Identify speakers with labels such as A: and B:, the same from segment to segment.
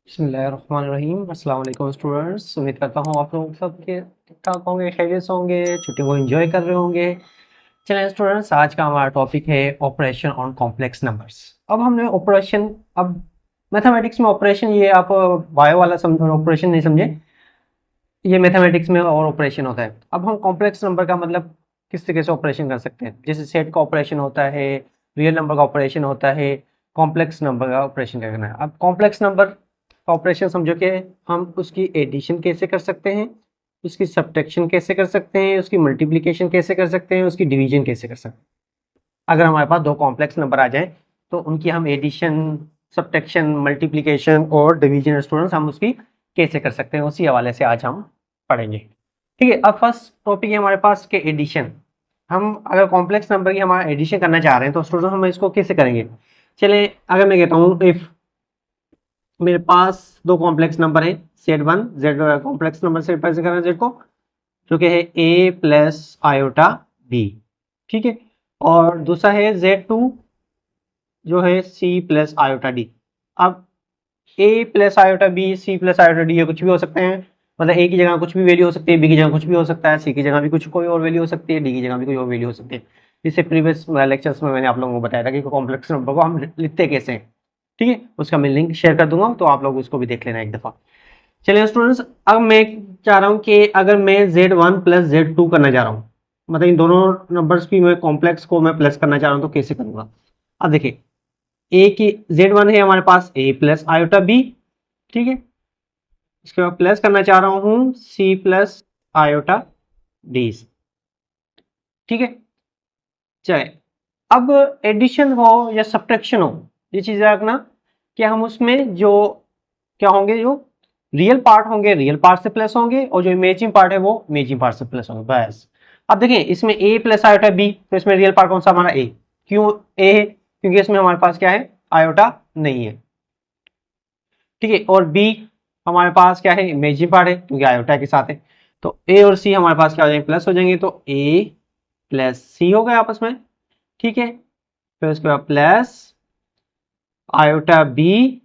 A: बिस्मिल्लाहिर्रहमानिर्रहीम। अस्सलाम वालेकुम स्टूडेंट्स। उम्मीद करता हूँ आप लोग सब के ठीक ठाक होंगे, खैरियत से होंगे, छुट्टी को एंजॉय कर रहे होंगे। चलिए स्टूडेंट्स, आज का हमारा टॉपिक है ऑपरेशन ऑन कॉम्प्लेक्स नंबर्स। अब हमने ऑपरेशन, अब मैथमेटिक्स में ऑपरेशन, ये आप बायो वाला समझ ऑपरेशन नहीं समझे, ये मैथमेटिक्स में और ऑपरेशन होता है। अब हम कॉम्प्लेक्स नंबर का मतलब किस तरीके से ऑपरेशन कर सकते हैं, जैसे सेट का ऑपरेशन होता है, रियल नंबर का ऑपरेशन होता है, कॉम्प्लेक्स नंबर का ऑपरेशन क्या करना है। अब कॉम्प्लेक्स नंबर का ऑपरेशन समझो कि हम उसकी एडिशन कैसे कर सकते हैं, उसकी सब्ट्रैक्शन कैसे कर सकते हैं, उसकी मल्टीप्लिकेशन कैसे कर सकते हैं, उसकी डिवीजन कैसे कर सकते हैं। अगर हमारे पास दो कॉम्प्लेक्स नंबर आ जाए तो उनकी हम एडिशन, सब्ट्रैक्शन, मल्टीप्लिकेशन और डिवीजन स्टूडेंट्स हम उसकी कैसे कर सकते हैं, उसी हवाले से आज हम पढ़ेंगे। ठीक है। अब फर्स्ट टॉपिक है हमारे पास के एडिशन। हम अगर कॉम्प्लेक्स नंबर की हमारा एडिशन करना चाह रहे हैं तो स्टूडेंट हम इसको कैसे करेंगे। चले, अगर मैं कहता हूँ इफ मेरे पास दो कॉम्प्लेक्स नंबर है, Z one, Z complex number से रिप्रेजेंट कर रहे हैं जेड को, जो कि है ए प्लस आयोटा बी। ठीक है। और दूसरा है जेड टू, जो है सी प्लस आयोटा डी। अब a plus iota B, c plus iota d, ये कुछ भी हो सकते हैं, मतलब ए की जगह कुछ भी वैल्यू हो सकती है, बी की जगह कुछ भी हो सकता है, सी की जगह भी कुछ कोई और वैल्यू हो सकती है, डी की जगह भी कोई और वैल्यू हो सकती है। इससे प्रीवियस लेक्चर्स में मैंने आप लोगों को बताया था कि कॉम्प्लेक्स नंबर को हम लिखते कैसे हैं। ठीक है, उसका मैं लिंक शेयर कर दूंगा, तो आप लोग उसको भी देख लेना एक दफा। चलिए स्टूडेंट्स, अब मैं चाह रहा हूँ कि अगर मैं Z one plus Z two करना चाह रहा हूँ, मतलब इन दोनों नंबर्स की मैं कॉम्प्लेक्स को मैं प्लस करना चाह रहा हूँ, तो कैसे करूंगा। अब देखिए, ए की जेड वन है हमारे पास ए प्लस आयोटा बी। ठीक है। इसके बाद प्लस करना चाह रहा हूं सी प्लस आयोटा डी। ठीक है। चले, अब एडिशन हो या सब्ट्रैक्शन हो, ये चीज रखना कि हम उसमें जो क्या होंगे, जो रियल पार्ट होंगे रियल पार्ट से प्लस होंगे, और जो इमेजिंग पार्ट है वो इमेजिंग पार्ट से प्लस होंगे, बस। अब देखें, इसमें ए प्लस आयोटा बी, तो इसमें रियल पार्ट कौन सा हमारा ए। क्यों ए है? क्योंकि इसमें हमारे पास क्या है, आयोटा नहीं है। ठीक है। और बी हमारे पास क्या है, इमेजिन पार्ट है, क्योंकि आयोटा के साथ है। तो ए और सी हमारे पास क्या हो जाएंगे, प्लस हो जाएंगे, तो ए प्लस सी हो गए आपस में। ठीक है। फिर उसके बाद plus iota B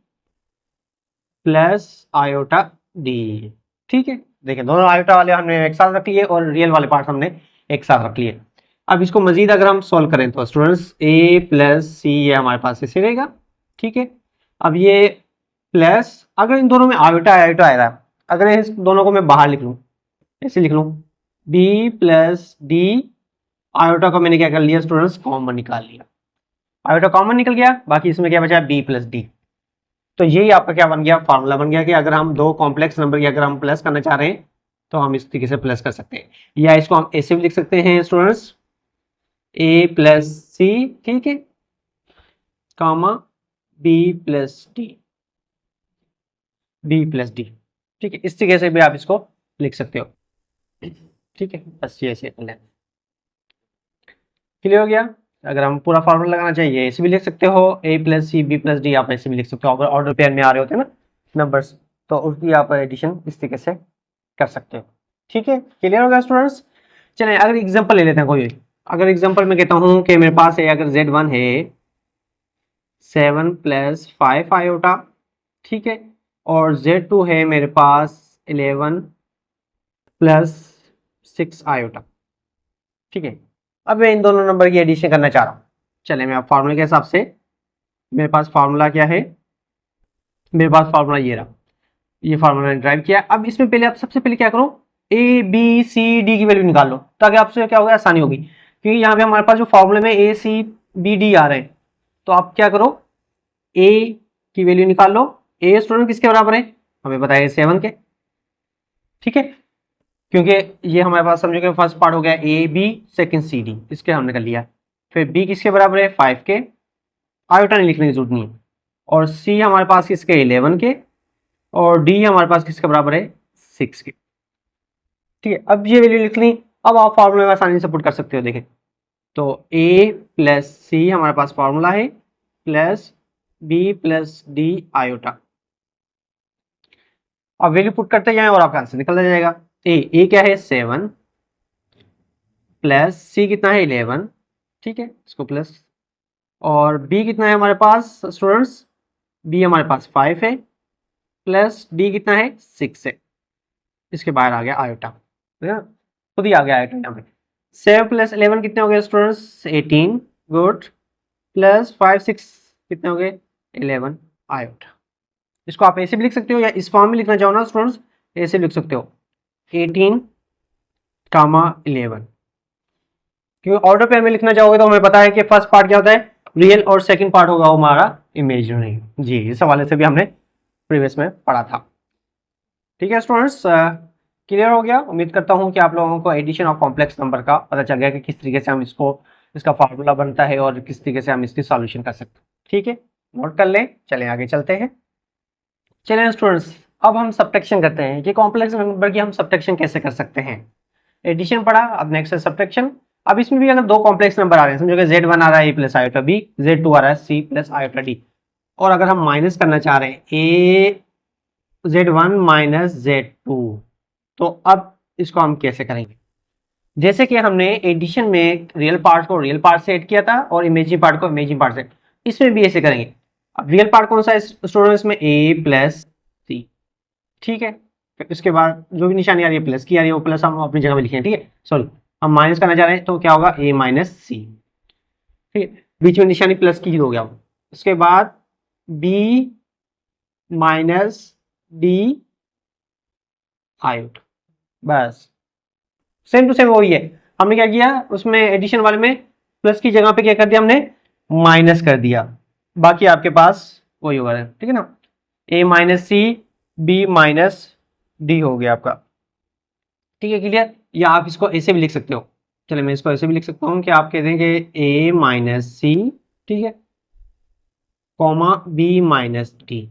A: plus iota D. ठीक है। देखिए, दोनों आयोटा वाले हमने एक साथ रख लिए और रियल वाले पार्ट हमने एक साथ रख लिए। अब इसको मजीद अगर हम सॉल्व करें तो स्टूडेंट्स ए प्लस सी, ये हमारे पास ऐसे रहेगा। ठीक है। अब ये प्लस, अगर इन दोनों में आयोटा आयोटा आ रहा है, अगर इस दोनों को मैं बाहर लिख लूं, ऐसे लिख लूं, बी प्लस डी, आयोटा को मैंने क्या कर लिया स्टूडेंट्स, कॉमन निकाल लिया। आयोटा कॉमन निकल गया, बाकी इसमें क्या बचा, बी प्लस डी। तो यही आपका क्या बन गया, फार्मूला बन गया कि अगर हम दो कॉम्प्लेक्स नंबर की अगर हम प्लस करना चाह रहे हैं तो हम इस तरीके से प्लस कर सकते हैं, या इसको हम ऐसे भी लिख सकते हैं स्टूडेंट्स, ए प्लस सी, ठीक है, comma b plus d, b plus d. ठीक है, इस तरीके से भी आप इसको लिख सकते हो। ठीक है, बस ये ऐसे कर लें। क्लियर हो गया। अगर हम पूरा फार्मूला लगाना चाहिए, ऐसे भी लिख सकते हो, a plus c b plus d, आप ऐसे भी लिख सकते हो। अगर ऑर्डर पेयर में आ रहे होते हैं ना नंबर्स, तो उसकी आप एडिशन इस तरीके से कर सकते हो। ठीक है, क्लियर हो गया स्टूडेंट्स। चलिए, अगर एग्जांपल ले लेते हैं कोई। अगर एग्जांपल में कहता हूँ कि मेरे पास है, अगर जेड वन है 7 + 5 आयोटा, ठीक है, और जेड टू है मेरे पास 11 + 6 आयोटा। ठीक है। अब मैं इन दोनों नंबर की एडिशन करना चाह रहा हूँ। चले, मैं अब फार्मूले के हिसाब से, मेरे पास फार्मूला क्या है, मेरे पास फार्मूला ये रहा, ये फार्मूला मैंने ड्राइव किया। अब इसमें पहले आप सबसे पहले क्या करो, ए बी सी डी की वैल्यू निकाल लो, ताकि आपसे क्या होगा, आसानी होगी। क्योंकि यहाँ पे हमारे पास जो फार्मूले में ए सी बी डी आ रहे हैं, तो आप क्या करो, ए की वैल्यू निकाल लो। ए स्टूडेंट किसके बराबर है, हमें बताया 7 के। ठीक है। क्योंकि ये हमारे पास समझो कि फर्स्ट पार्ट हो गया A B, second C D, इसके हमने कर लिया। फिर बी किसके बराबर है, 5 के, आयोटा नहीं लिखने की जरूरत नहीं है। और सी हमारे पास किसके, 11 के, और डी हमारे पास किसके बराबर है, 6 के। ठीक है। अब ये वैल्यू लिख ली। अब आप फार्मूले में आसानी से पुट कर सकते हो। देखें, तो ए प्लस सी हमारे पास फार्मूला है, plus B plus D iota. अब वैल्यू पुट करते जाएं और आपका आंसर निकल जाएगा। ए क्या है, 7, प्लस सी कितना है, 11, ठीक है, इसको प्लस, और बी कितना है हमारे पास स्टूडेंट्स, बी हमारे पास 5 है, प्लस डी कितना है 6 है, इसके बाहर आ गया आयोटा, ठीक है ना, खुद ही आ गया आयोटा यहाँ पे। 7 प्लस 11 कितने हो गए स्टूडेंट्स 18, गुड, प्लस 5 6 कितने हो गए 11 आयोटा। इसको आप ऐसे भी लिख सकते हो या इस फॉर्म में लिखना चाहो ना स्टूडेंट्स, ऐसे लिख सकते हो 18 कामा 11, क्योंकि ऑर्डर पे हमें लिखना चाहोगे तो हमें पता है कि फर्स्ट पार्ट क्या होता है रियल और सेकंड पार्ट होगा हमारा इमेजिनरी। जी, इस हवाले से भी हमने प्रीवियस में पढ़ा था। ठीक है स्टूडेंट्स, क्लियर हो गया। उम्मीद करता हूँ कि आप लोगों को एडिशन ऑफ कॉम्प्लेक्स नंबर का पता चल गया कि किस तरीके से हम इसका फार्मूला बनता है और किस तरीके से हम इसकी सॉल्यूशन कर सकते हैं। ठीक है, नोट कर लें, चलें आगे चलते हैं। चलें स्टूडेंट्स, अब हम सब्ट्रैक्शन करते हैं कि कॉम्प्लेक्स नंबर की हम सब्ट्रैक्शन कैसे कर सकते हैं। एडिशन पढ़ा, अब नेक्स्ट है सब्ट्रैक्शन। अब इसमें भी अगर दो कॉम्प्लेक्स नंबर आ रहे हैं, समझो कि Z1 आ रहा है A plus iota B, Z2 आ रहा है C प्लस आयोटा D, और अगर हम माइनस करना चाह रहे हैं A Z1 माइनस Z2, तो अब इसको हम कैसे करेंगे। जैसे कि हमने एडिशन में रियल पार्ट को रियल पार्ट से ऐड किया था और इमेजिनरी पार्ट को इमेजिनरी पार्ट से, इसमें भी ऐसे करेंगे। अब रियल पार्ट कौन सा है स्टूडेंट्स में A प्लस C, ठीक है, इसके बाद जो भी निशानी आ रही है प्लस की आ रही है वो प्लस हम अपनी जगह में लिखेंगे। ठीक है, सॉरी, हम माइनस करना चाह रहे हैं तो क्या होगा A माइनस सी, ठीक है, बीच में निशानी प्लस की हो गया। उसके बाद B माइनस डी आयोट, बस सेम टू सेम वही है। हमने क्या किया उसमें एडिशन वाले में प्लस की जगह पे क्या कर दिया हमने माइनस कर दिया, बाकी आपके पास वही होगा। ठीक है ना, A minus C B minus D हो गया आपका। ठीक है, क्लियर। या आप इसको ऐसे भी लिख सकते हो, चलिए मैं इसको ऐसे भी लिख सकता हूँ कि आप कह देंगे A माइनस सी, ठीक है, कॉमा B माइनस डी।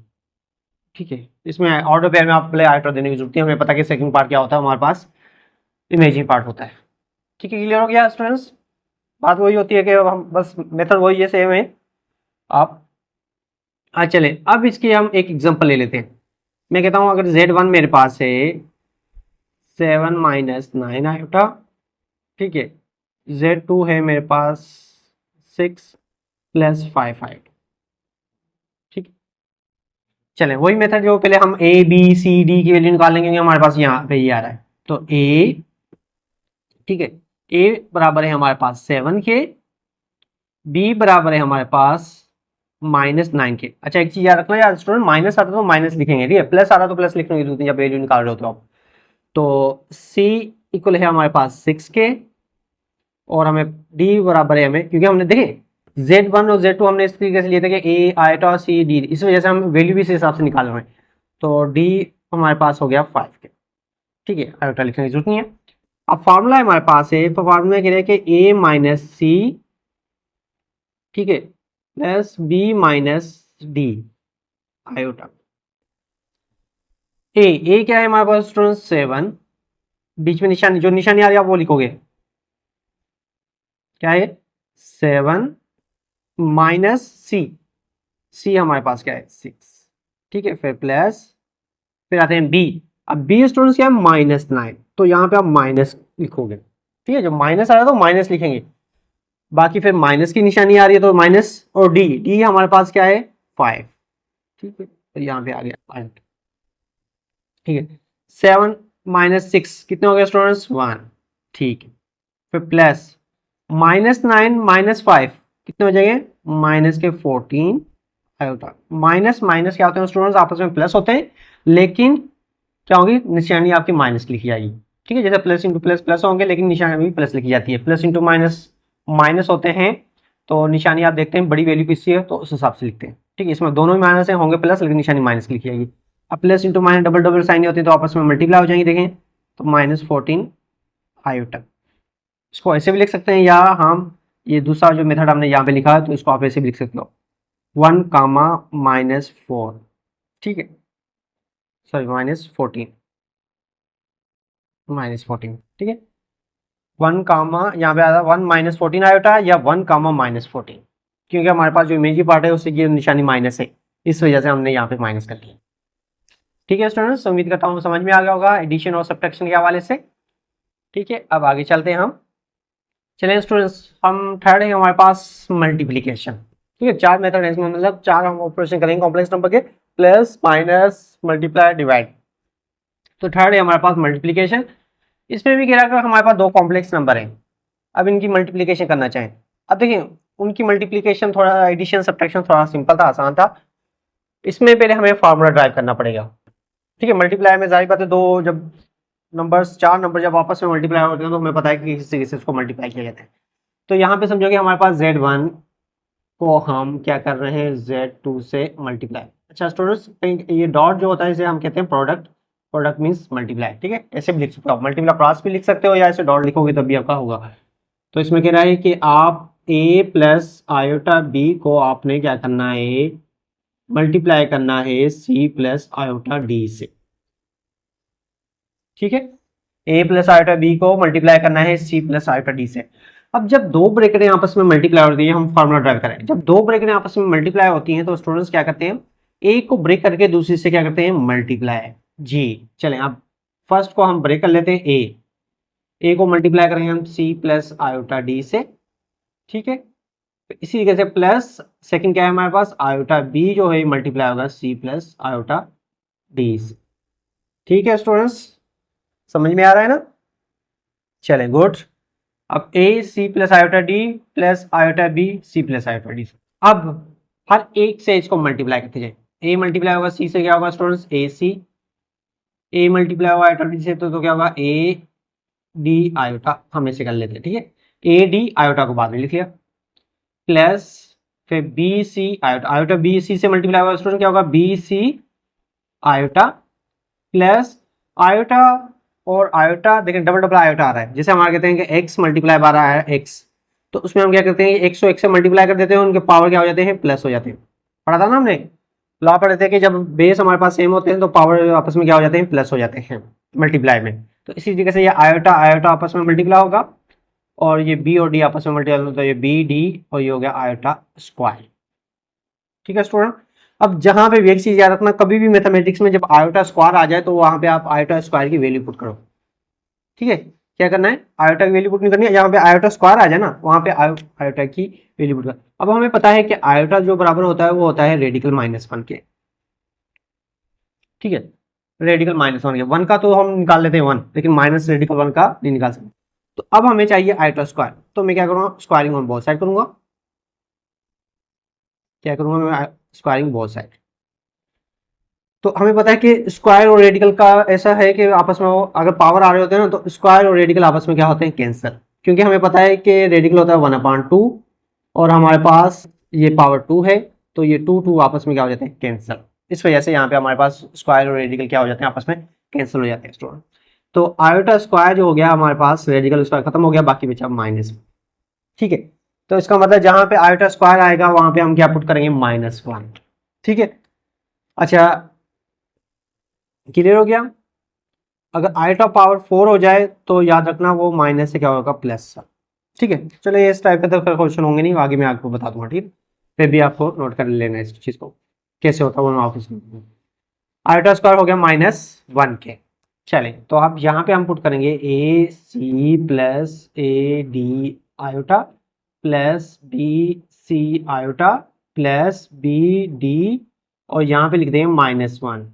A: ठीक है, इसमें ऑर्डर पेयर में आप पहले आइटर देने की जरूरत है, हमें पता है कि सेकंड पार्ट क्या होता है हमारे पास इमेजिनरी पार्ट होता है। ठीक है, क्लियर हो गया स्टूडेंट्स। बात वही होती है कि हम बस मेथड वही है, सेम है। आप चले अब इसकी हम एक एग्जांपल ले लेते हैं। मैं कहता हूं अगर Z1 मेरे पास है 7 माइनस 9 आयोटा, ठीक है, Z2 है मेरे पास 6 प्लस 5 आयोटा। ठीक है, चलें वही मेथड जो पहले हम A B C D की वैल्यू निकालेंगे, हमारे पास यहाँ पे ये आ रहा है तो A, ठीक है, A बराबर है हमारे पास 7 के, B बराबर है हमारे पास -9 के। अच्छा एक चीज याद रखना यार स्टूडेंट, माइनस आता तो माइनस लिखेंगे, ठीक है, प्लस आता तो प्लस लिखने की जरूरत नहीं जब वैल्यू निकाल रहे हो तो आप। तो C इक्वल है हमारे पास 6 के, और हमें D बराबर है हमें, क्योंकि हमने देखे Z1 और Z2 हमने इस तरीके से लिए थे कि A आयोटा C D, इस वजह से हम वैल्यू भी इस हिसाब से निकाल रहे हैं। तो D हमारे पास हो गया 5 के, ठीक है, आयोटा लिखने की जरूरत नहीं है। अब फार्मूला हमारे पास है, तो फार्मूला कह रहे हैं कि A माइनस सी, ठीक है, plus B minus d iota. A क्या है हमारे पास स्टूडेंट 7, बीच में निशानी जो निशानी आ रही है आप वो लिखोगे, क्या है 7 माइनस सी हमारे पास क्या है 6, ठीक है, फिर प्लस, फिर आते हैं बी। अब बी स्टूडेंट्स क्या है -9, तो यहाँ पे आप माइनस लिखोगे, ठीक है, जो माइनस आ रहा है तो माइनस लिखेंगे, बाकी फिर माइनस की निशानी आ रही है तो माइनस, और डी हमारे पास क्या है 5, ठीक है, तो यहाँ पे आ गया पॉइंट। ठीक है, 7 माइनस 6 कितने हो गए स्टूडेंट्स 1, ठीक है, फिर प्लस -9 माइनस 5 कितने हो जाएंगे माइनस के 14 आयोटा। माइनस माइनस क्या होते हैं स्टूडेंट्स आपस में प्लस होते हैं, लेकिन क्या होगी निशानी आपकी माइनस लिखी जाएगी। ठीक है, जैसे प्लस इंटू प्लस प्लस होंगे लेकिन निशानी भी प्लस लिखी जाती है, प्लस इंटू माइनस माइनस होते हैं, तो निशानी आप देखते हैं बड़ी वैल्यू किसकी है तो उस हिसाब से लिखते हैं। ठीक है, इसमें दोनों ही माइनस है, होंगे प्लस लेकिन निशानी माइनस लिखी जाएगी। अब plus into minus double double sign होती है तो आपस में मल्टीप्लाई हो जाएंगे, देखें तो -14 आयोटा। इसको ऐसे भी लिख सकते हैं, या हम ये दूसरा जो मेथड हमने यहाँ पे लिखा है तो इसको आप ऐसे भी लिख सकते हो 1 कामा -4, ठीक है, सॉरी -14, ठीक है, 1 कामा यहाँ पे आता 1 -14 आयोटा या 1 कामा -14, क्योंकि हमारे पास जो इमेजिनरी पार्ट है उससे ये निशानी माइनस है, इस वजह से हमने यहाँ पे माइनस कर लिया। ठीक है स्टूडेंट्स, उम्मीद करता हूँ समझ में आ गया होगा एडिशन और सब्ट्रैक्शन के हवाले से। ठीक है, अब आगे चलते हैं हम। चलें स्टूडेंट्स, हम थर्ड है हमारे पास मल्टीप्लीकेशन। ठीक है, 4 मेथड है इसमें, मतलब 4 हम ऑपरेशन करेंगे कॉम्प्लेक्स नंबर के, प्लस माइनस मल्टीप्लाई डिवाइड। तो थर्ड है हमारे पास मल्टीप्लीकेशन। इसमें भी कह रहा है हमारे पास दो कॉम्प्लेक्स नंबर हैं, अब इनकी मल्टीप्लीकेशन करना चाहें। अब देखिए उनकी मल्टीप्लीकेशन थोड़ा एडिशन सब्ट्रैक्शन थोड़ा सिंपल था, आसान था। इसमें पहले हमें फार्मूला ड्राइव करना पड़ेगा। ठीक है, मल्टीप्लाई में जाहिर बात है दो जब नंबर्स, चार नंबर जब आपस में मल्टीप्लाई होते हैं तो हमें पता है कि किस तरीके से इसको मल्टीप्लाई किया जाता है। तो यहाँ पे समझो कि हमारे पास Z1 को हम क्या कर रहे हैं Z2 से मल्टीप्लाई। अच्छा स्टूडेंट्स, ये डॉट जो होता है इसे हम कहते हैं प्रोडक्ट। Product means multiply. ठीक है, ऐसे भी लिख सकते हो, मल्टीप्लाई क्रॉस भी लिख सकते हो या ऐसे डॉट लिखोगे तब भी आपका होगा। तो इसमें कह रहा है कि आप a प्लस आयोटा बी को आपने क्या करना है, मल्टीप्लाई करना है c प्लस आयोटा डी से। ठीक है, a प्लस आयोटा बी को मल्टीप्लाई करना है c प्लस आयोटा डी से। अब जब दो ब्रैकेटें आपस में मल्टीप्लाई होती है, हम फार्मूला ड्राइव करें, जब दो ब्रैकेटें आपस में मल्टीप्लाई होती हैं तो स्टूडेंट्स क्या करते हैं, एक को ब्रेक करके दूसरी से क्या करते हैं, मल्टीप्लाई। जी चलें, अब फर्स्ट को हम ब्रेक कर लेते हैं, ए को मल्टीप्लाई करेंगे हम सी प्लस आयोटा डी से। ठीक है, इसी तरीके से प्लस सेकंड क्या है हमारे पास, आयोटा बी जो है मल्टीप्लाई होगा सी प्लस आयोटा डी से। ठीक है स्टूडेंट्स, समझ में आ रहा है ना? चलें गुड। अब a C plus iota d plus iota B c plus iota D. अब हर एक से इसको मल्टीप्लाई करते जाए। ए मल्टीप्लाई होगा सी से क्या होगा students, A C. A multiply होगा आयोटा डी से तो क्या होगा, ए डी आयोटा। हम इसे कर लेते हैं। ठीक है, ए डी आयोटा को बाद में लिख लिया, प्लस फिर बी सी आयोटा। आयोटा बी सी से मल्टीप्लाई होगा स्टूडेंट, क्या होगा, बी सी आयोटा प्लस आयोटा और आयोटा। देखिए डबल डबल आयोटा आ रहा है, जैसे हमारे कहते हैं कि x मल्टीप्लाई बार आ रहा है x, तो उसमें हम क्या करते हैं, x को x से मल्टीप्लाई कर देते हैं, उनके पावर क्या हो जाते हैं, प्लस हो जाते हैं। पढ़ा था ना हमने, लॉ पढ़े थे कि जब बेस हमारे पास सेम होते हैं तो पावर आपस में क्या हो जाते हैं, प्लस हो जाते हैं मल्टीप्लाई में। तो इसी तरीके से ये आयोटा आयोटा आपस में मल्टीप्लाई होगा और ये बी और डी आपस में मल्टीप्लाई होगा, तो ये बी डी और ये हो गया आयोटा स्क्वायर। ठीक है स्टूडेंट, अब जहां पे भी एक चीज याद रखना, कभी भी मैथमेटिक्स में जब आयोटा स्क्वायर आ जाए तो वहां पे आप आयोटा स्क्वायर की वैल्यू पुट करो। ठीक है, क्या करना है, आयोटा की वैल्यू पुट नहीं करनी है, जहां पे आयोटा स्क्वायर आ जाए ना वहां पे आयोटा की वैल्यू पुट कर। अब हमें पता है कि आयोटा जो बराबर होता है वो होता है रेडिकल -1 के। ठीक है, रेडिकल -1 के, 1 का तो हम निकाल लेते हैं 1, लेकिन माइनस रेडिकल 1 का नहीं निकाल सकते। तो अब हमें चाहिए आयोटा स्क्वायर, तो मैं क्या करूंगा, स्क्वायरिंग ऑन बोथ साइड करूंगा। क्या करूंगा मैं, स्क्वायरिंग बोथ साइड। तो हमें पता है कि स्क्वायर और रेडिकल का ऐसा है कि आपस में वो अगर पावर आ रहे होते हैं ना तो स्क्वायर और रेडिकल आपस में क्या होते हैं, कैंसिल। क्योंकि हमें पता है कि रेडिकल होता है 1/2 और हमारे पास ये पावर 2 है, तो ये 2 आपस में क्या हो जाते हैं, कैंसिल। इस वजह से यहाँ पे हमारे पास स्क्वायर और रेडिकल क्या हो जाते हैं, आपस में कैंसिल हो जाते हैं स्टूडेंट। तो आयोटा स्क्वायर जो हो गया हमारे पास, रेडिकल स्क्वायर खत्म हो गया, बाकी बचा माइनस। ठीक है, तो इसका मतलब जहां पे आयोटा स्क्वायर आएगा वहां पे हम क्या पुट करेंगे, -1। ठीक है, अच्छा क्लियर हो गया। अगर आयोटा पावर 4 हो जाए तो याद रखना वो माइनस से क्या होगा, प्लस। ठीक है, चलो इस टाइप का तो क्वेश्चन होंगे नहीं, आगे मैं आपको बता दूंगा। ठीक है, फिर भी आपको नोट कर लेना है इस चीज को, कैसे होता है वो मैं ऑफिस में। आयोटा स्क्वायर हो गया -1 के। चले तो अब यहाँ पे हम पुट करेंगे a C plus A D iota plus B C iota plus b d और यहाँ पे लिख देंगे -1।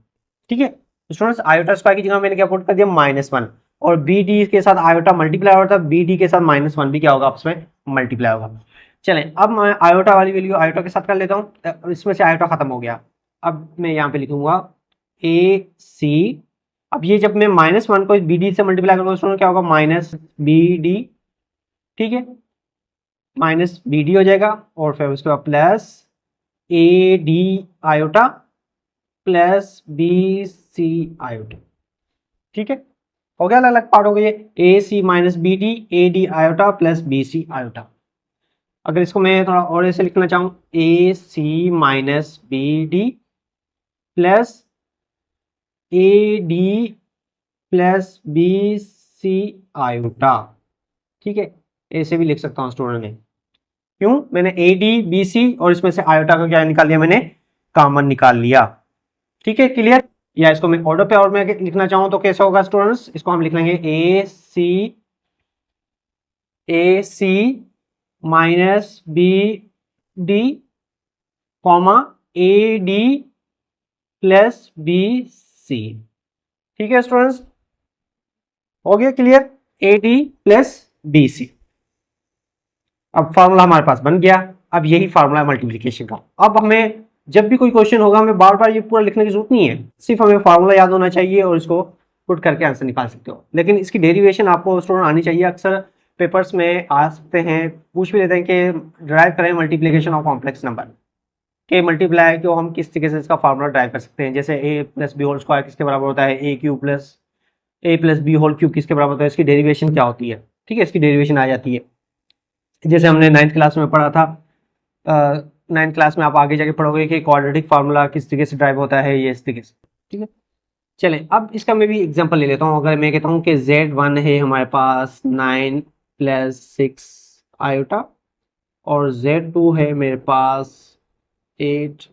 A: ठीक है स्टूडेंट्स, आयोटा स्क्वायर की जगह मैंने क्या पुट कर दिया, -1, और बी डी के साथ आयोटा मल्टीप्लाई होता है, बी डी के साथ -1 भी क्या होगा, आपस में मल्टीप्लाई होगा। चलें अब मैं आयोटा वाली वैल्यू आयोटा के साथ कर लेता हूँ, इसमें से आयोटा खत्म हो गया। अब मैं यहाँ पे लिखूंगा ए सी। अब ये जब मैं -1 को बी डी से मल्टीप्लाई करूंगा स्टूडेंट क्या होगा, -BD। ठीक है, -BD हो जाएगा और फिर उसके बाद plus AD iota plus BC iota. ठीक है, हो गया, अलग अलग पार्ट हो गए, AC -BD AD iota plus BC iota. अगर इसको मैं थोड़ा और ऐसे लिखना चाहूँ, AC -BD plus AD plus BC iota. ठीक है, ऐसे भी लिख सकता हूँ स्टूडेंट ने, क्यों, मैंने AD BC और इसमें से आयोटा का क्या निकाल लिया, मैंने कॉमन निकाल लिया। ठीक है क्लियर। या इसको मैं ऑर्डर पे और मैं लिखना चाहूँ तो कैसे होगा स्टूडेंट्स, इसको हम लिख लेंगे AC -BD comma AD plus B C. ठीक है स्टूडेंट्स, हो गया clear, A D plus B C. अब फार्मूला हमारे पास बन गया। अब यही फार्मूला है मल्टीप्लिकेशन का। अब हमें जब भी कोई क्वेश्चन होगा हमें बार बार ये पूरा लिखने की जरूरत नहीं है, सिर्फ हमें फार्मूला याद होना चाहिए और इसको पुट करके आंसर निकाल सकते हो। लेकिन इसकी डेरिवेशन आपको स्टूडेंट आनी चाहिए। अक्सर पेपर्स में आ सकते हैं, पूछ भी लेते हैं कि ड्राइव करें मल्टीप्लिकेशन ऑफ कॉम्प्लेक्स नंबर के मल्टीप्लाई को हम किस तरीके से इसका फार्मूला ड्राइव कर सकते हैं। जैसे ए प्लस बी होल स्क्वायर किसके बराबर होता है, ए प्लस बी होल क्यूब किसके बराबर होता है, इसकी डेरिवेशन क्या होती है। ठीक है, इसकी डेरिवेशन आ जाती है। जैसे हमने 9th क्लास में पढ़ा था, 9th क्लास में आप आगे जाके पढ़ोगे कि क्वाड्रेटिक फार्मूला किस तरीके से ड्राइव होता है, ये इस तरीके से। ठीक है, चलें अब इसका मैं भी एग्जांपल ले लेता हूँ। अगर मैं कहता हूँ कि Z1 है हमारे पास 9 प्लस 6 आयोटा और Z2 है मेरे पास 8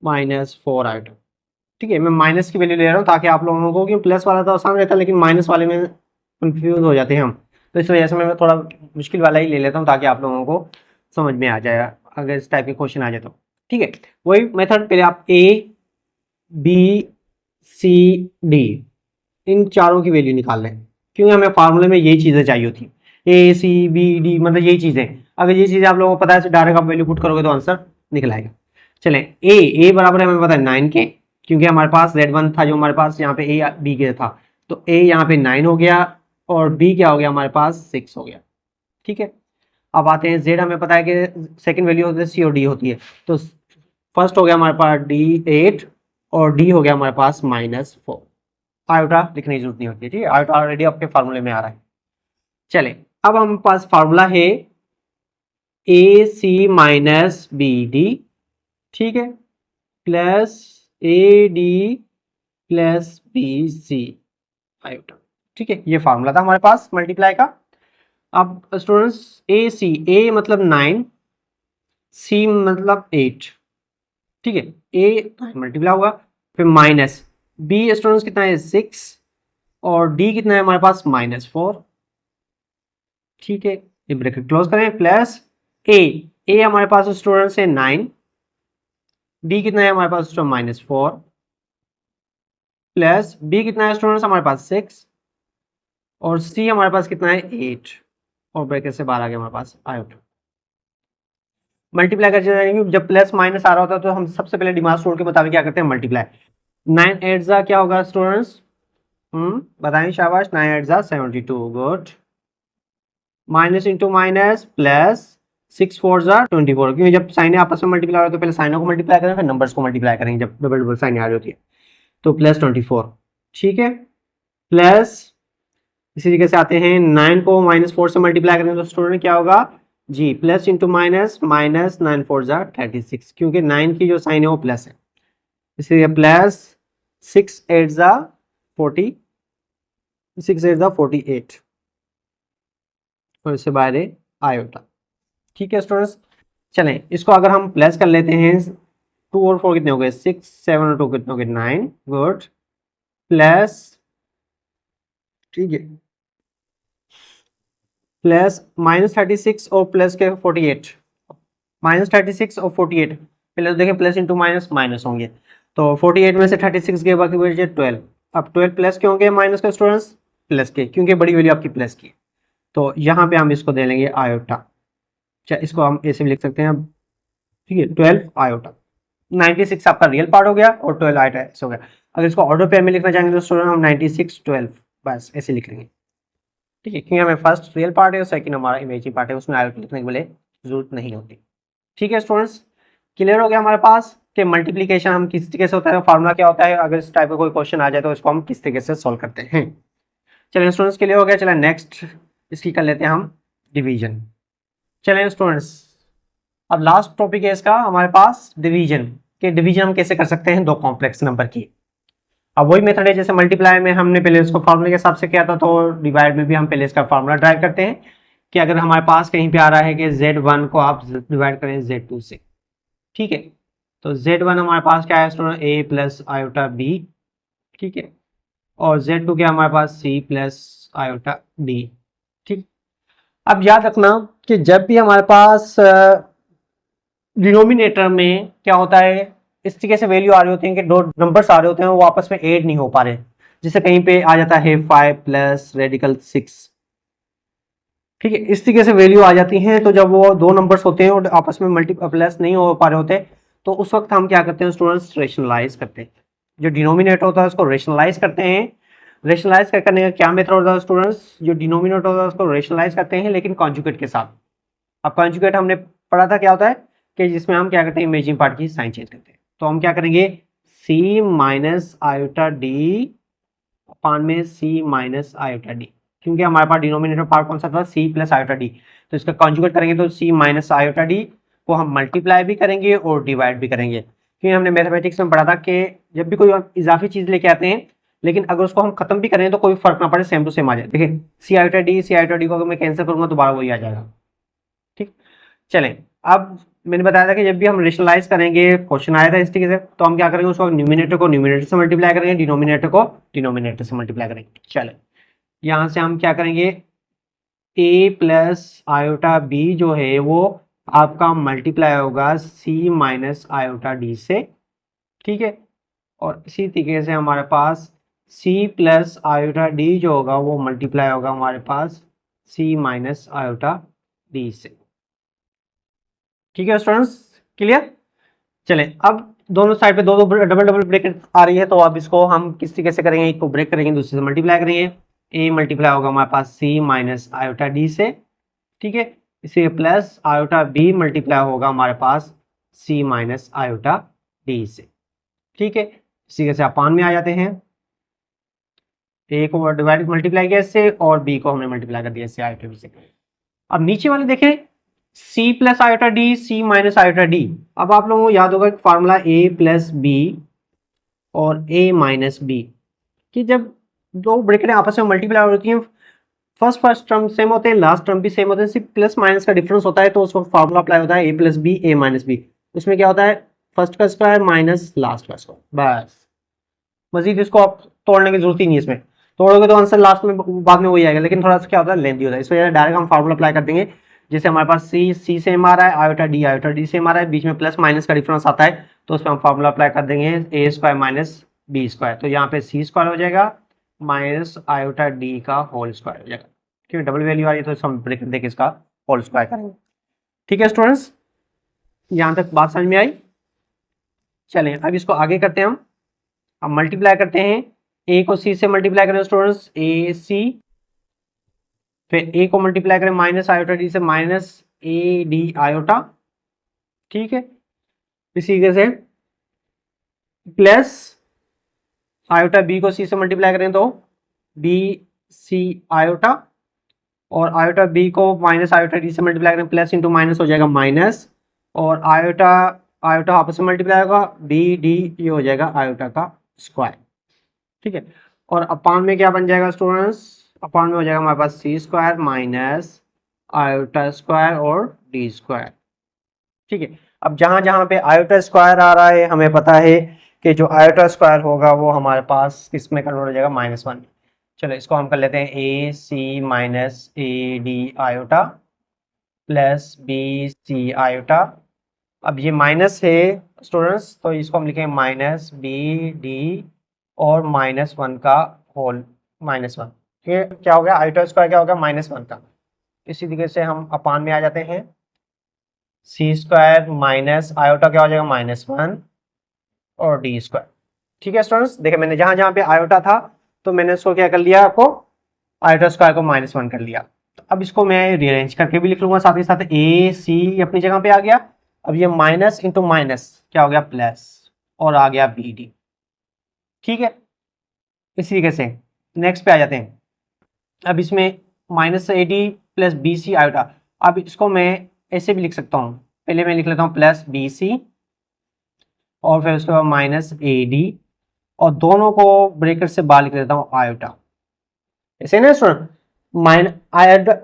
A: माइनस 4 आयोटा। ठीक है, मैं माइनस की वैल्यू ले रहा हूँ ताकि आप लोगों को, कि प्लस वाला तो आसान रहता है लेकिन माइनस वाले में कंफ्यूज हो जाते हैं हम, तो इस वजह से मैं थोड़ा मुश्किल वाला ही ले लेता हूँ ताकि आप लोगों को समझ में आ जाए अगर इस टाइप के क्वेश्चन आ जाए तो। ठीक है, वही मेथड, पहले आप ए बी सी डी इन चारों की वैल्यू निकाल लें, क्योंकि हमें फार्मूले में यही चीज़ें चाहिए होती, ए सी बी डी मतलब यही चीज़ें। अगर ये चीज़ें आप लोगों को पता है तो डायरेक्ट आप वैल्यू पुट करोगे तो आंसर निकल आएगा। चलें, ए बराबर है हमें पता है 9 के, क्योंकि हमारे पास Z1 था जो हमारे पास यहाँ पे ए बी के था, तो ए यहाँ पे 9 हो गया और बी क्या हो गया हमारे पास 6 हो गया। ठीक है, अब आते हैं Z, हमें पता है कि सेकंड वैल्यू होती है सी और डी होती है, तो फर्स्ट हो गया हमारे पास डी 8 और डी हो गया हमारे पास -4। आयोटा लिखने की जरूरत नहीं होती है। ठीक है, आयोटा ऑलरेडी आपके फार्मूले में आ रहा है। चले, अब हमारे पास फार्मूला है A C minus B D, ठीक है, प्लस ए D plus B C iota. ठीक है, ये फार्मूला था हमारे पास मल्टीप्लाई का। अब स्टूडेंट्स ए सी, ए मतलब 9, सी मतलब 8। ठीक है, ए मल्टीप्लाई होगा, फिर माइनस बी स्टूडेंट्स कितना है 6 और डी कितना है हमारे पास -4। ठीक है, ये ब्रैकेट क्लोज करें, प्लस ए हमारे पास स्टूडेंट्स है 9, डी कितना है हमारे पास -4, प्लस बी कितना है स्टूडेंट्स हमारे पास 6 और सी हमारे पास कितना है 8 और ब्रैकेट से बाहर आ गया हमारे पास आयोटा। मल्टीप्लाई कर जाएंगे, जब प्लस माइनस आ रहा होता है तो हम सबसे पहले डिमांड रूल के मुताबिक क्या करते हैं, मल्टीप्लाई। 9 8 जा क्या होगा स्टूडेंट्स, बताएं शाबाश, 9 8 जा 72, good. Minus into minus plus, 6 4 जा 24, क्योंकि जब साइनें आपस में मल्टीप्लाई हो रहे तो पहले साइनों को मल्टीप्लाई करें फिर नंबर्स को मल्टीप्लाई करेंगे जब डबल डबल साइनें आ रही होती है, तो प्लस 24। ठीक है, प्लस इसी तरीके से आते हैं 9 को -4 से मल्टीप्लाई करेंगे तो स्टूडेंट क्या होगा जी, प्लस इंटू माइनस, माइनस 9 4 जा 36, क्योंकि 9 की जो साइन है वो प्लस है, इसलिए प्लस 6 8 जा 40, 6 8 जा 48 और इससे बाहर है आयोटा। ठीक है स्टूडेंट्स, चलें इसको अगर हम प्लस कर लेते हैं, 2 और 4 कितने हो गए 6, 7 और 2 कितने हो गए 9, गुड, प्लस, ठीक है, प्लस -36 और प्लस के 48, -36 और 48, पहले तो देखें प्लस इंटू माइनस माइनस होंगे, तो 48 में से 36 के बाकी बचे 12। अब 12 प्लस के होंगे माइनस के स्टूडेंट्स, प्लस के, क्योंकि बड़ी वैल्यू आपकी प्लस की, तो यहाँ पे हम इसको दे लेंगे आयोटा। अच्छा, इसको हम ऐसे भी लिख सकते हैं अब, ठीक है, 12 आयोटा। 96 आपका रियल पार्ट हो गया और 12 आयोटा ऐसे हो गया। अगर इसको ऑर्डर पेयर में लिखना चाहेंगे तो स्टूडेंट हम 96 12 बस ऐसे लिख लेंगे। ठीक है, क्योंकि हमें फर्स्ट रियल पार्ट है और सेकंड हमारा इमेजिनरी पार्ट है, उसमें आयोटा लिखने की बोले जरूरत नहीं होती। ठीक है स्टूडेंट्स, क्लियर हो गया हमारे पास कि मल्टीप्लिकेशन हम किस तरीके से होता है, फार्मूला क्या होता है, अगर इस टाइप का कोई क्वेश्चन आ जाए तो इसको हम किस तरीके से सॉल्व करते हैं। चलिए स्टूडेंट्स, क्लियर हो गया। चलिए नेक्स्ट इसकी कर लेते हैं हम डिवीजन। चलिए स्टूडेंट्स, अब लास्ट टॉपिक है इसका हमारे पास डिवीजन, के डिवीजन हम कैसे कर सकते हैं दो कॉम्प्लेक्स नंबर की। अब वही मेथड है जैसे मल्टीप्लाई में हमने पहले इसको फार्मूले के हिसाब से किया था, तो डिवाइड में भी हम पहले इसका फार्मूला ड्राइव करते हैं कि अगर हमारे पास कहीं पे आ रहा है कि Z1 को आप डिवाइड करें Z2 से, ठीक है, तो Z1 हमारे पास क्या है student, A plus iota B, ठीक है, और Z2 क्या हमारे पास C प्लस आयोटा D। ठीक, अब याद रखना कि जब भी हमारे पास डिनोमिनेटर में क्या होता है, इस तरीके से वैल्यू आ रही होती है कि दो नंबर्स आ रहे होते हैं वो आपस में ऐड नहीं हो पा रहे, जैसे कहीं पे आ जाता है 5 प्लस रेडिकल 6, ठीक है, इस तरीके से वैल्यू आ जाती हैं। तो जब वो दो नंबर्स होते हैं और आपस में प्लस नहीं हो पा रहे होते, तो उस वक्त हम क्या करते हैं स्टूडेंट्स, रेशनलाइज करते हैं। जो डिनोमिनेटर होता है उसको रेशनलाइज करते हैं। रेशनलाइज करने का क्या मेथड होता है स्टूडेंट्स, जो डिनोमिनेटर होता है उसको रेशनलाइज करते हैं लेकिन कॉन्जुगेट के साथ। अब कॉन्जुगेट हमने पढ़ा था क्या होता है कि जिसमें हम क्या करते हैं, इमेजिंग पार्ट की साइन चेंज करते हैं। तो हम क्या करेंगे, सी माइनस आयोटा डी अपान में सी माइनस आयोटा डी, क्योंकि हमारे पास डिनोमिनेटर पार्ट कौन सा था, सी प्लस आयोटा डी। तो इसका कॉन्जुगेट करेंगे तो सी माइनस आयोटा डी को हम मल्टीप्लाई भी करेंगे और डिवाइड भी करेंगे, क्योंकि हमने मैथमेटिक्स में पढ़ा था कि जब भी कोई इजाफी चीज लेके आते हैं लेकिन अगर उसको हम खत्म भी करें तो कोई फर्क ना पड़े, सेम टू सेम आ जाए। देखिए सी आयोटा डी को अगर मैं कैंसिल करूंगा दोबारा वही आ जाएगा। ठीक, चलें अब मैंने बताया था कि जब भी हम रेशनलाइज करेंगे, क्वेश्चन आया था इस तरीके से, तो हम क्या करेंगे, उसको न्यूमिनेटर को न्यूमिनेटर से मल्टीप्लाई करेंगे, डिनोमिनेटर को डिनोमिनेटर से मल्टीप्लाई करेंगे। चलें यहां से हम क्या करेंगे, ए प्लस आयोटा बी जो है वो आपका मल्टीप्लाई होगा सी माइनस आयोटा डी से, ठीक है। और इसी तरीके से हमारे पास सी प्लस आयोटा डी जो होगा वो मल्टीप्लाई होगा हमारे पास सी माइनस आयोटा डी से। ठीक है स्टूडेंट्स, क्लियर। चलें अब दोनों साइड पे दो दो डबल डबल ब्रैकेट आ रही है, तो अब इसको हम किस तरीके से करेंगे, एक को ब्रेक करेंगे दूसरे से मल्टीप्लाई करेंगे। ए मल्टीप्लाई होगा हमारे पास सी माइनस आयोटा डी से, ठीक है। इसे प्लस आयोटा बी मल्टीप्लाई होगा हमारे पास सी माइनस आयोटा डी से, ठीक है। इसी तरीके से अपान में आ जाते हैं, ए को डिवाइड मल्टीप्लाई किया इससे और बी को हमने मल्टीप्लाई कर दिया इससे आयोटा बी से। अब नीचे वाले देखें, सी प्लस आयोटा डी, सी माइनस आयोटा डी। अब आप लोगों को याद होगा कि फार्मूला ए प्लस बी और ए माइनस बी, कि जब दो ब्रैकेटें आपस में मल्टीप्लाई होती हैं, फर्स्ट टर्म सेम होते हैं, लास्ट टर्म भी सेम होते हैं, सिर्फ प्लस माइनस का डिफरेंस होता है, तो उस वक्त फार्मूला अप्लाई होता है ए प्लस बी ए माइनस बी। उसमें क्या होता है, फर्स्ट का स्क्वायर माइनस लास्ट का स्क्वायर, बस। मजीद इसको आप तोड़ने की जरूरत ही नहीं है, इसमें तोड़ोगे तो आंसर लास्ट में बाद में वही आएगा, लेकिन थोड़ा सा क्या होता है, लेंथी होता है। इस वजह से डायरेक्ट हम फार्मूला अप्लाई कर देंगे। जैसे हमारे पास सी सेम आ रहा है, आयोटा डी सेम आ रहा है, बीच में प्लस माइनस का डिफरेंस आता है, तो उसमें हम फार्मूला अप्लाई कर देंगे ए स्क्वायर माइनस बी स्क्वायर। तो यहाँ पे सी स्क्वायर हो जाएगा माइनस आयोटा डी का होल स्क्वायर हो जाएगा, क्योंकि डबल वैल्यू आ रही है तो हम ब्रेक देके इसका होल स्क्वायर करेंगे। ठीक है स्टूडेंट्स, यहाँ तक बात समझ में आई। चलें अब इसको आगे करते हैं हम। अब मल्टीप्लाई करते हैं, ए को सी से मल्टीप्लाई करें स्टूडेंट्स, ए सी, फिर ए को मल्टीप्लाई करें माइनस आयोटा डी से, माइनस ए डी आयोटा, ठीक है। इसी तरीके से प्लस आयोटा बी को सी से मल्टीप्लाई करें तो बी सी आयोटा, और आयोटा बी को माइनस आयोटा डी से मल्टीप्लाई करें, प्लस इंटू माइनस हो जाएगा माइनस, और आयोटा आयोटा आपस में मल्टीप्लाई होगा बी डी, ये हो जाएगा आयोटा का स्क्वायर, ठीक है। और अपान में क्या बन जाएगा स्टूडेंट्स, अपान में हो जाएगा हमारे पास सी स्क्वायर माइनस आयोटा स्क्वायर और डी स्क्वायर, ठीक है। अब जहां जहां पे आयोटा स्क्वायर आ रहा है हमें पता है कि जो आयोटा स्क्वायर होगा वो हमारे पास किस में कन्वर्ट हो जाएगा, -1। चलो इसको हम कर लेते हैं a C minus A D iota plus B C iota. अब ये माइनस है स्टूडेंट्स, तो इसको हम लिखेंगे माइनस बी डी और -1 का होल -1। ये क्या हो गया, आयोटा स्क्वायर क्या हो गया, -1 का। इसी तरीके से हम अपान में आ जाते हैं, सी स्क्वायर माइनस आयोटा क्या हो जाएगा, -1 और डी स्क्वायर, ठीक है स्टूडेंट्स। देखिए मैंने जहां जहां पे आयोटा था तो मैंने इसको क्या कर लिया, आपको आयोटा स्क्वायर को -1 कर लिया। तो अब इसको मैं रीअरेंज करके भी लिख लूंगा, साथ ही साथ ए सी अपनी जगह पे आ गया। अब ये माइनस इंटू माइनस क्या हो गया, प्लस, और आ गया बी डी, ठीक है। इसी तरीके से नेक्स्ट पे आ जाते हैं। अब इसमें माइनस ए D plus B C iota, अब इसको मैं ऐसे भी लिख सकता हूँ, पहले मैं लिख लेता हूँ प्लस बी सी और फिर उसके बाद माइनस ए डी, और दोनों को ब्रैकेट से बाहर लिख देता हूँ आयोटा, ऐसे ना स्टूडेंट।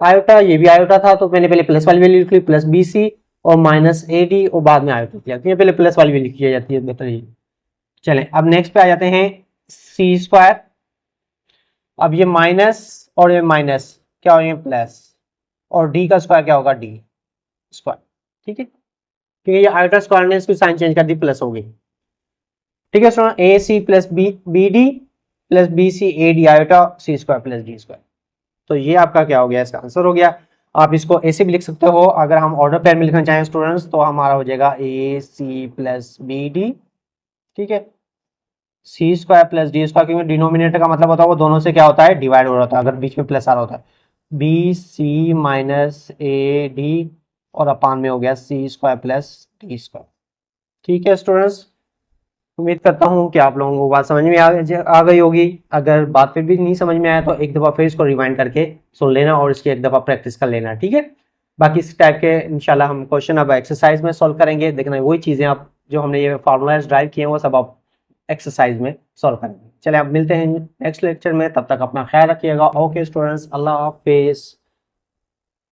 A: आयोटा ये भी आयोटा था तो मैंने पहले प्लस वाली वैल्यू लिख ली, प्लस बी सी और माइनस ए डी, और बाद में आयोटा किया, पहले प्लस वाली वैल्यू लिखी जाती है, बेहतर ये। चलें अब नेक्स्ट पे आ जाते हैं, सी स्क्वायर। अब ये माइनस और ये माइनस क्या हो, प्लस, और डी का स्क्वायर क्या होगा, डी स्क्वायर, ठीक है। क्योंकि ये आयोटा स्क्वायर ने इसकी साइन चेंज कर दी, प्लस हो गई। ठीक है student, A C plus B B D plus B C A D iota C square plus D square. तो ये आपका क्या हो गया, इसका आंसर हो गया। आप इसको ऐसे भी लिख सकते हो, अगर हम ऑर्डर पेयर में लिखना चाहें स्टूडेंट्स तो हमारा हो जाएगा ए सी प्लस बी डी, ठीक है, सी स्क्वायर प्लस डी स्क्वायर, क्योंकि डिनोमिनेटर का मतलब होता है वो दोनों से क्या होता है, डिवाइड हो रहा होता है, अगर बीच में प्लस आ रहा होता है। बी सी माइनस ए डी और अपान में हो गया C square plus D square. ठीक है स्टूडेंट्स, उम्मीद करता हूँ कि आप लोगों को बात समझ में आ गई होगी। अगर बात फिर भी नहीं समझ में आया तो एक दफ़ा फिर इसको रिवाइंड करके सुन लेना और इसकी एक दफ़ा प्रैक्टिस कर लेना, ठीक है। बाकी इस टाइप के इंशाल्लाह हम क्वेश्चन अब एक्सरसाइज में सॉल्व करेंगे। देखना वही चीज़ें आप जो हमने ये फार्मूलाज ड्राइव किए हैं वो सब आप एक्सरसाइज में सॉल्व करेंगे। चलिए अब मिलते हैं नेक्स्ट लेक्चर में, तब तक अपना ख्याल रखिएगा। ओके स्टूडेंट्स, अल्लाह हाफिज़।